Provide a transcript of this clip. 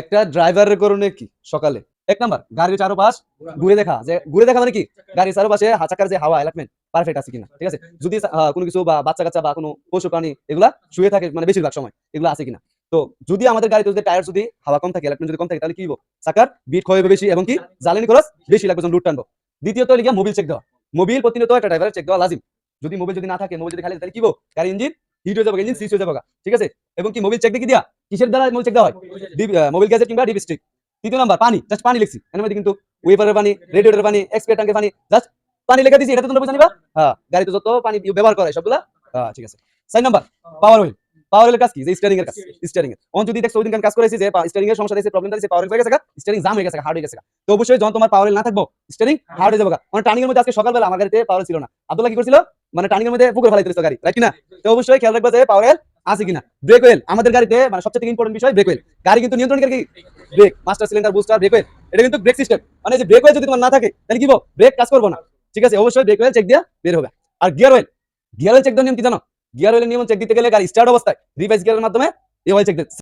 একটা ড্রাইভারের করণে কি সকালে এক নাম্বার গাড়ির চারপাশ ঘুরে দেখা মানে কি গাড়ির চারপাশে চাকার যে হাওয়া অ্যালাইনমেন্ট পারফেক্ট আছে কিনা, ঠিক আছে। যদি কোনো কিছু বা বাচ্চা কাচ্চা বা কোনো পশু প্রাণী এগুলা শুয়ে থাকে মানে বেশিরভাগ সময় এগুলো আছে কিনা। তো যদি আমাদের গাড়িতে যদি টায়ার যদি হাওয়া কম থাকে অ্যালাইনমেন্ট যদি কম থাকে তাহলে কি হবো, চাকার বিট ক্ষয় হবে বেশি এবং কি জ্বালানি খরচ বেশি লাগবে যখন রুট টানবো। দ্বিতীয়ত লিখা মোবিল চেক দেওয়া, মোবিল প্রতিনিয়ত একটা ড্রাইভারের চেক দেওয়া লাজিম। যদি মোবিল যদি না থাকে, মোবিল যদি খালি তাহলে কি হবো, গাড়ি ইঞ্জিন হিট হয়ে যাবে, ইঞ্জিন সিজ হয়ে যাবে, ঠিক আছে। এবং কি মোবিল চেক দিয়ে কি দিয়া কিসের দ্বারা মোবিল চেক দেওয়া হয়, মোবিল গ্যাজেট কিংবা ডিপ। তৃতীয় নাম্বার পানি, জাস্ট পানি লিখছি এর মধ্যে কিন্তু ওয়েপারের পানি, রেডিয়েটরের পানি, এক্সপেয়ার ট্যাঙ্কের পানি, জাস্ট পানি লেখা দিয়েছি, এটা তো তোমরা বুঝে নিবা। হ্যাঁ, গাড়িতে যত পানি ব্যবহার করে সবগুলা। হ্যাঁ, ঠিক আছে। 4 নাম্বার পাওয়ার অয়েল। পাওয়ার অয়েলের কাজ কি, যে স্টিয়ারিং এর কাজ। স্টিয়ারিং এর অন যদি দেখছো ওইদিন কাজ করেছি যে স্টিয়ারিং এর সমস্যা দিয়েছে, প্রবলেম দিয়েছে, পাওয়ার অয়েল হয়ে গেছে, স্টিয়ারিং জাম হয়ে গেছে, হার্ড হয়ে গেছে। তো অবশ্যই যখন তোমার পাওয়ার অয়েল না থাকবো স্টিয়ারিং হার্ড হয়ে যাবে। মানে টার্নিং এর মধ্যে আজকে সকালবেলা আমার গাড়িতে পাওয়ার ছিল না, আব্দুল্লাহ কি করছিল, মানে টার্নিং এর মধ্যে পুকুর ফেলাইতে দিছিল গাড়ি, রাইট কিনা। তো অবশ্যই খেয়াল রাখবা যে পাওয়ার অয়েল আছে কিনা। ব্রেক অয়েল আমাদের গাড়িতে মানে সবচেয়ে ইম্পর্টেন্ট বিষয় ব্রেক অয়েল। গাড়ি কিন্তু নিয়ন্ত্রণকারী কি brake, master cylinder, booster, brake oil, এটা কিন্তু ব্রেক সিস্টেম। মানে যে ব্রেক অয়েল যদি তোমার না থাকে তাহলে কি ব্রেক কাজ করবো না, ঠিক আছে। অবশ্যই ব্রেক অয়েল চেক দিয়া বের হবে। আর gear oil, gear oil check দেওয়ার নিয়ম কি জানো? গিয়ার অয়েলের নিয়ম চেক দিতে গেলে গাড়ি স্টার্ট অবস্থায় রিভাইস গিয়ারের মাধ্যমে এই অয়েল চেক দিতে